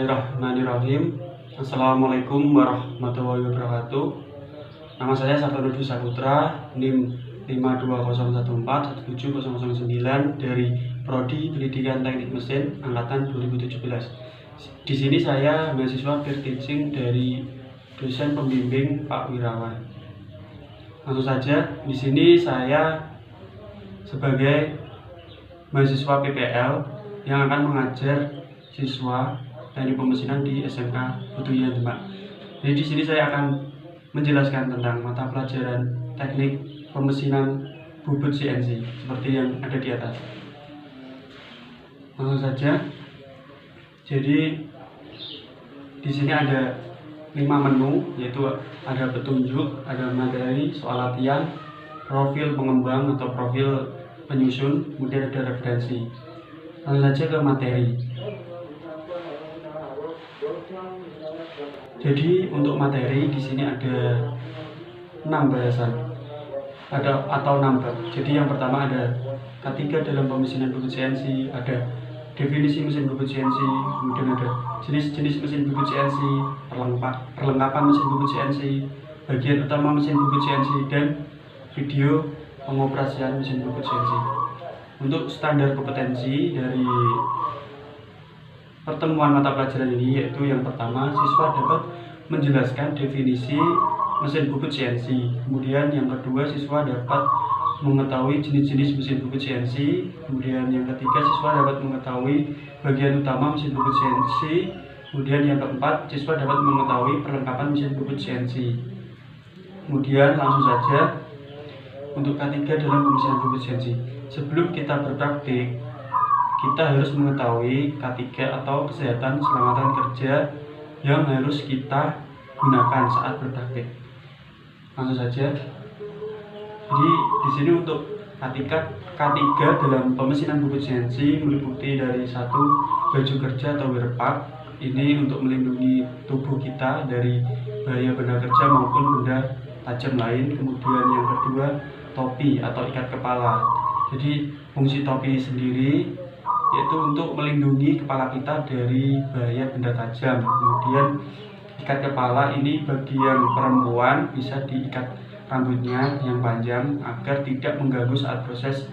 Bismillahirrahmanirrahim. Assalamualaikum warahmatullahi wabarakatuh. Nama saya Sartono Saputra, NIM 52014-17009 dari Prodi Pendidikan Teknik Mesin Angkatan 2017. Di sini saya mahasiswa peer teaching dari dosen pembimbing Pak Wirawan. Langsung saja, di sini saya sebagai mahasiswa PPL yang akan mengajar siswa teknik pemesinan di SMK Butuyan Demak. Jadi di sini saya akan menjelaskan tentang mata pelajaran teknik pemesinan bubut CNC seperti yang ada di atas. Langsung saja. Jadi di sini ada 5 menu, yaitu ada petunjuk, ada materi, soal latihan, profil pengembang atau profil penyusun, kemudian ada referensi. Langsung saja ke materi. Jadi untuk materi di sini ada 6 bahasan, atau 6 bab. Jadi yang pertama ada K3 dalam pemesinan bubut CNC, ada definisi mesin bubut CNC, kemudian ada jenis-jenis mesin bubut CNC, perlengkapan mesin bubut CNC, bagian utama mesin bubut CNC, dan video pengoperasian mesin bubut CNC. Untuk standar kompetensi dari pertemuan mata pelajaran ini, yaitu yang pertama, siswa dapat menjelaskan definisi mesin bubut CNC. Kemudian yang kedua, siswa dapat mengetahui jenis-jenis mesin bubut CNC. Kemudian yang ketiga, siswa dapat mengetahui bagian utama mesin bubut CNC. Kemudian yang keempat, siswa dapat mengetahui perlengkapan mesin bubut CNC. Kemudian langsung saja untuk K3 dalam pemesinan bubut CNC. Sebelum kita berpraktik, kita harus mengetahui K3 atau kesehatan keselamatan kerja yang harus kita gunakan saat berpraktik. Langsung saja. Jadi di sini untuk K3 dalam pemesinan bubut CNC meliputi dari 1, baju kerja atau wear part. Ini untuk melindungi tubuh kita dari bahaya benda kerja maupun benda tajam lain. Kemudian yang kedua, topi atau ikat kepala. Jadi fungsi topi sendiri yaitu untuk melindungi kepala kita dari bahaya benda tajam. Kemudian ikat kepala ini bagi yang perempuan bisa diikat rambutnya yang panjang agar tidak mengganggu saat proses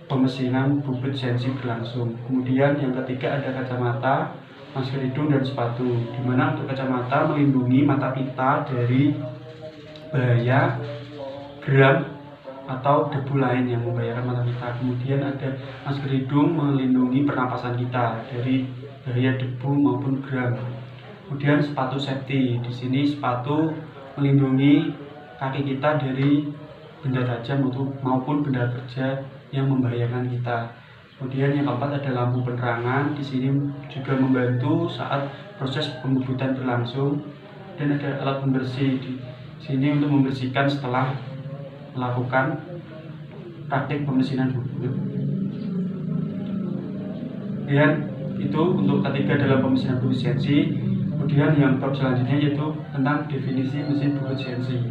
pemesinan bubut CNC berlangsung. Kemudian yang ketiga ada kacamata, masker hidung, dan sepatu, dimana untuk kacamata melindungi mata kita dari bahaya geram atau debu lain yang membahayakan mata kita. Kemudian ada masker hidung melindungi pernapasan kita dari bahaya debu maupun geram. Kemudian sepatu safety, di sini sepatu melindungi kaki kita dari benda tajam maupun benda kerja yang membahayakan kita. Kemudian yang keempat ada lampu penerangan, di sini juga membantu saat proses pembubutan berlangsung. Dan ada alat pembersih di sini untuk membersihkan setelah melakukan praktik pemesinan bubut. Kemudian itu untuk K3 dalam pemesinan bubut CNC. Kemudian yang bab selanjutnya yaitu tentang definisi mesin bubut CNC.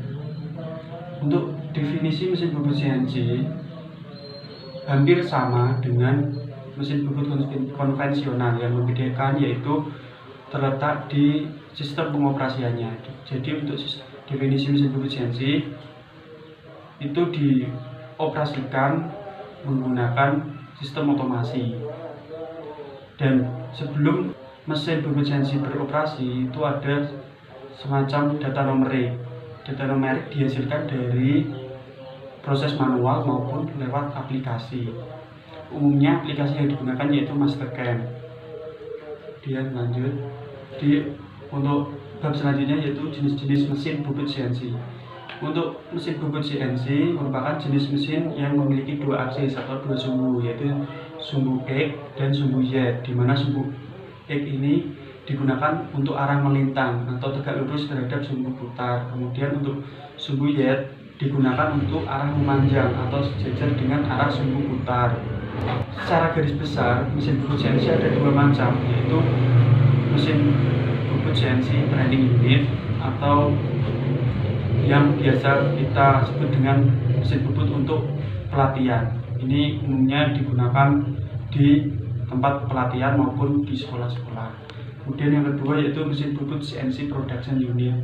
Untuk definisi mesin bubut CNC hampir sama dengan mesin bubut konvensional, yang membedakan yaitu terletak di sistem pengoperasiannya. Jadi untuk definisi mesin bubut CNC itu dioperasikan menggunakan sistem otomasi. Dan sebelum mesin bubut CNC beroperasi itu ada semacam data numerik. Data numerik dihasilkan dari proses manual maupun lewat aplikasi. Umumnya aplikasi yang digunakan yaitu Mastercam. Kemudian lanjut untuk bab selanjutnya yaitu jenis-jenis mesin bubut CNC. Untuk mesin bubut CNC merupakan jenis mesin yang memiliki 2 aksis atau 2 sumbu, yaitu sumbu X dan sumbu Y, di mana sumbu X ini digunakan untuk arah melintang atau tegak lurus terhadap sumbu putar. Kemudian untuk sumbu Y digunakan untuk arah memanjang atau sejajar dengan arah sumbu putar. Secara garis besar, mesin bubut CNC ada 2 macam, yaitu mesin bubut CNC training unit atau yang biasa kita sebut dengan mesin bubut untuk pelatihan. Ini umumnya digunakan di tempat pelatihan maupun di sekolah-sekolah. Kemudian yang kedua yaitu mesin bubut CNC Production Unit.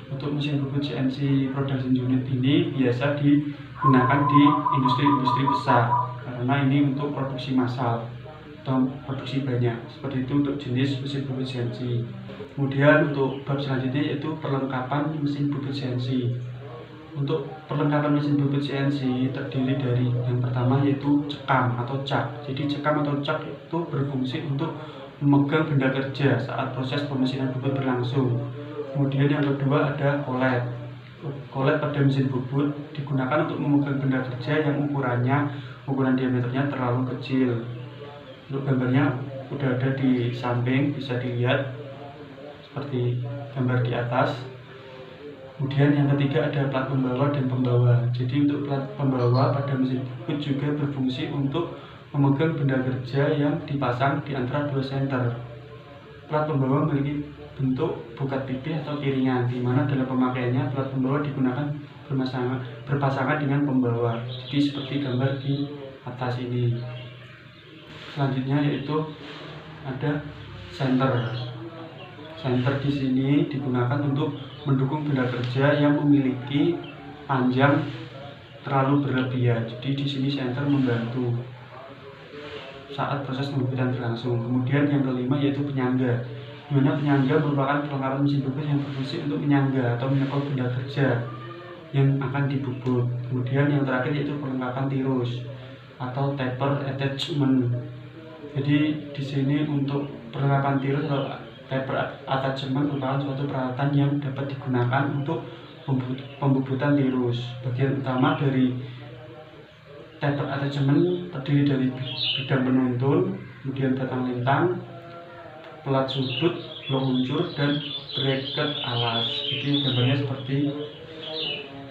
Untuk mesin bubut CNC Production Unit ini biasa digunakan di industri-industri besar karena ini untuk produksi massal atau produksi banyak. Seperti itu untuk jenis mesin bubut CNC. Kemudian untuk bab selanjutnya yaitu perlengkapan mesin bubut CNC. Untuk perlengkapan mesin bubut CNC terdiri dari yang pertama yaitu cekam atau cak. Jadi cekam atau cak itu berfungsi untuk memegang benda kerja saat proses pemesinan bubut berlangsung. Kemudian yang kedua ada kolet. Kolet pada mesin bubut digunakan untuk memegang benda kerja yang ukuran diameternya terlalu kecil. Untuk gambarnya sudah ada di samping, bisa dilihat seperti gambar di atas. Kemudian yang ketiga ada plat pembawa dan pembawa. Jadi untuk plat pembawa pada mesin bubut juga berfungsi untuk memegang benda kerja yang dipasang di antara dua senter. Plat pembawa memiliki bentuk bukat pipih atau piringan, di mana dalam pemakaiannya plat pembawa digunakan berpasangan dengan pembawa. Jadi seperti gambar di atas ini. Selanjutnya yaitu ada senter. Senter di sini digunakan untuk mendukung benda kerja yang memiliki panjang terlalu berlebihan. Jadi di sini senter membantu saat proses pembubutan berlangsung. Kemudian yang kelima yaitu penyangga. Di mana penyangga merupakan perlengkapan mesin bubut yang berfungsi untuk menyangga atau menyangkut benda kerja yang akan dibubut. Kemudian yang terakhir yaitu perlengkapan tirus atau taper attachment. Jadi di sini untuk perlengkapan tirus atau taper attachment merupakan suatu peralatan yang dapat digunakan untuk pembubutan tirus. Bagian utama dari taper attachment terdiri dari bidang penuntun, kemudian batang lintang, pelat sudut, blok unsur, dan bracket alas. Jadi gambarnya seperti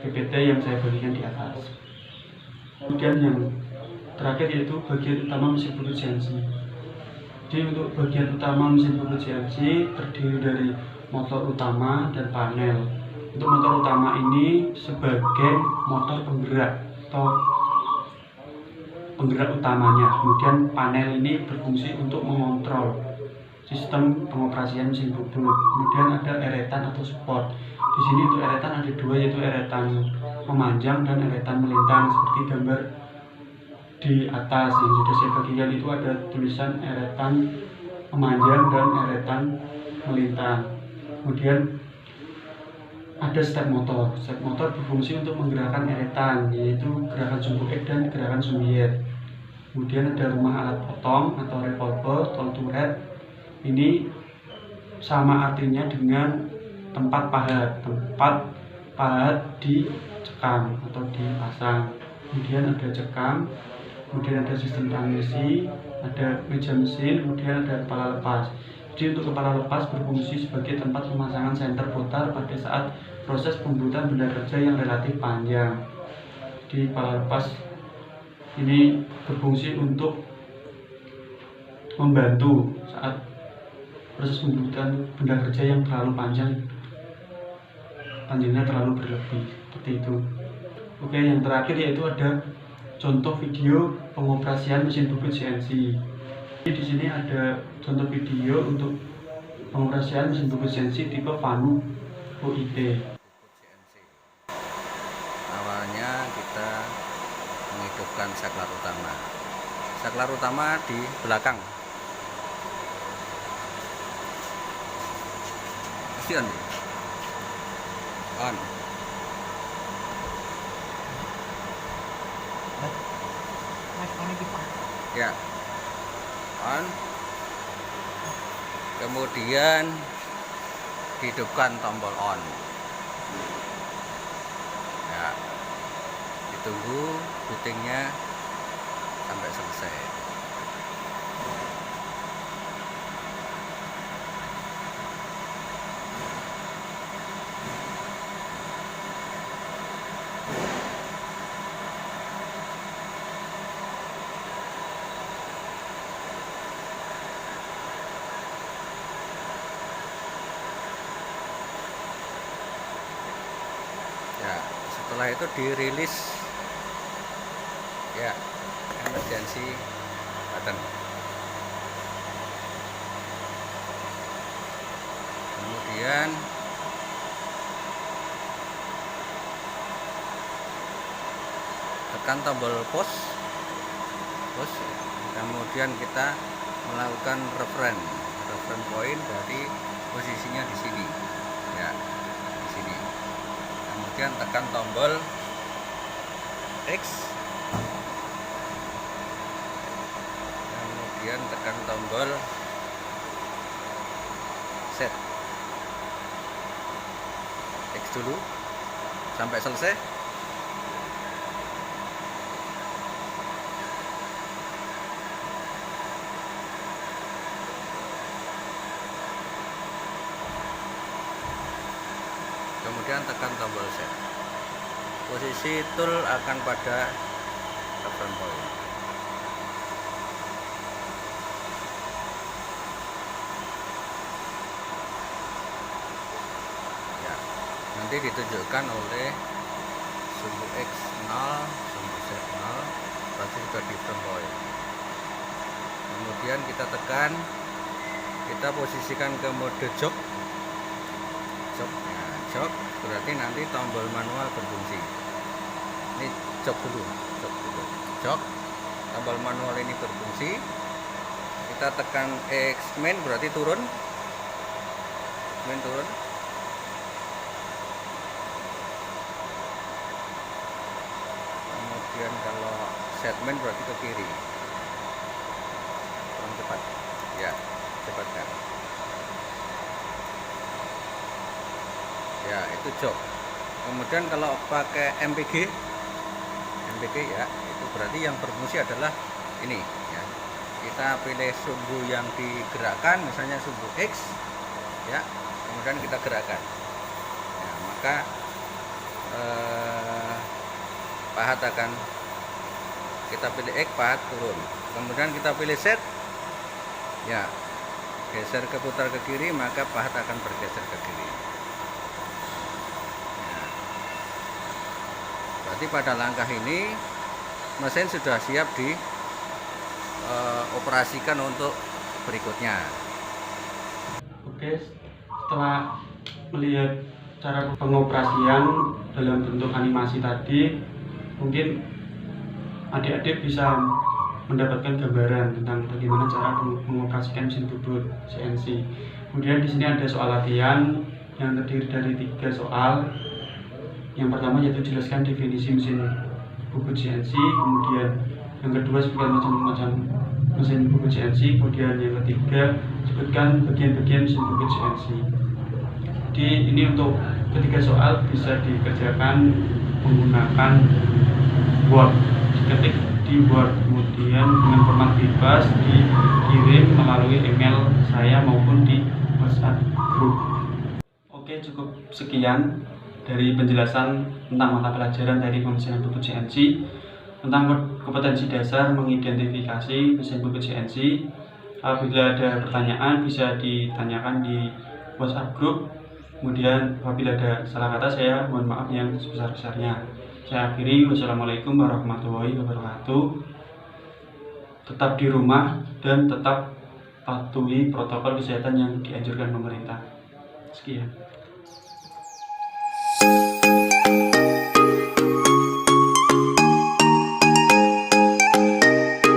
PPT yang saya bagikan di atas. Kemudian yang terakhir yaitu bagian utama mesin bubut CNC. Jadi untuk bagian utama mesin bubut CNC terdiri dari motor utama dan panel. Untuk motor utama ini sebagai motor penggerak atau penggerak utamanya. Kemudian panel ini berfungsi untuk mengontrol sistem pengoperasian mesin bubut. Kemudian ada eretan atau support. Di sini untuk eretan ada dua, yaitu eretan memanjang dan eretan melintang seperti gambar di atas yang sudah saya bagikan. Itu ada tulisan eretan memanjang dan eretan melintang. Kemudian ada step motor. Step motor berfungsi untuk menggerakkan eretan, yaitu gerakan sumbuek dan gerakan sumiet. Kemudian ada rumah alat potong atau revolver, tol turret. Ini sama artinya dengan tempat pahat dicekam atau dipasang. Kemudian ada cekam, kemudian ada sistem transmisi, ada meja mesin, kemudian ada kepala lepas. Jadi untuk kepala lepas berfungsi sebagai tempat pemasangan senter putar pada saat proses pembuatan benda kerja yang relatif panjang. Di kepala lepas ini berfungsi untuk membantu saat proses pembuatan benda kerja yang terlalu panjangnya terlalu berlebih, seperti itu. Oke, yang terakhir yaitu ada contoh video pengoperasian mesin bubut CNC. Di sini ada contoh video untuk pengoperasian mesin bubut CNC tipe Vanu OIT. Awalnya kita menghidupkan saklar utama. Saklar utama di belakang. On. On. Ya. On. Kemudian dihidupkan tombol on. Ya. Ditunggu putingnya sampai selesai. Ya, setelah itu dirilis ya emergency button. kemudian tekan tombol push, kemudian kita melakukan reference point dari posisinya di sini ya, di sini. Kemudian tekan tombol X, kemudian tekan tombol set X dulu sampai selesai. Kemudian tekan tombol set. Posisi tool akan pada reference point. Ya, nanti ditunjukkan oleh sumbu X 0, sumbu Z 0, berarti sudah di reference point. Kemudian kita tekan, kita posisikan ke mode jog. Jog berarti nanti tombol manual berfungsi. Ini jog dulu. Tombol manual ini berfungsi. Kita tekan X main berarti turun. Main turun. Kemudian kalau set main berarti ke kiri. Kurang cepat. Ya, cepat kan. Ya, itu jog. Kemudian kalau pakai MPG ya, itu berarti yang berfungsi adalah ini ya. Kita pilih sumbu yang digerakkan, misalnya sumbu X ya, kemudian kita gerakkan ya, maka pahat akan kita pilih X, pahat turun. Kemudian kita pilih set ya, geser ke putar ke kiri, maka pahat akan bergeser ke kiri. Berarti pada langkah ini mesin sudah siap dioperasikan untuk berikutnya. Oke, setelah melihat cara pengoperasian dalam bentuk animasi tadi, mungkin adik-adik bisa mendapatkan gambaran tentang bagaimana cara mengoperasikan mesin bubut CNC. Kemudian di sini ada soal latihan yang terdiri dari 3 soal. Yang pertama yaitu jelaskan definisi mesin bubut CNC, kemudian yang kedua sebutkan macam-macam mesin bubut CNC, kemudian yang ketiga sebutkan bagian-bagian mesin bubut CNC. Jadi ini untuk ketiga soal bisa dikerjakan menggunakan Word, diketik di Word, kemudian dengan format bebas dikirim melalui email saya maupun di WhatsApp group. Oke, cukup sekian dari penjelasan tentang mata pelajaran dari pemesinan bubut CNC tentang kompetensi dasar mengidentifikasi mesin bubut CNC. Apabila ada pertanyaan bisa ditanyakan di WhatsApp group. Kemudian apabila ada salah kata saya mohon maaf yang sebesar-besarnya. Saya akhiri, wassalamualaikum warahmatullahi wabarakatuh. Tetap di rumah dan tetap patuhi protokol kesehatan yang dianjurkan pemerintah. Sekian.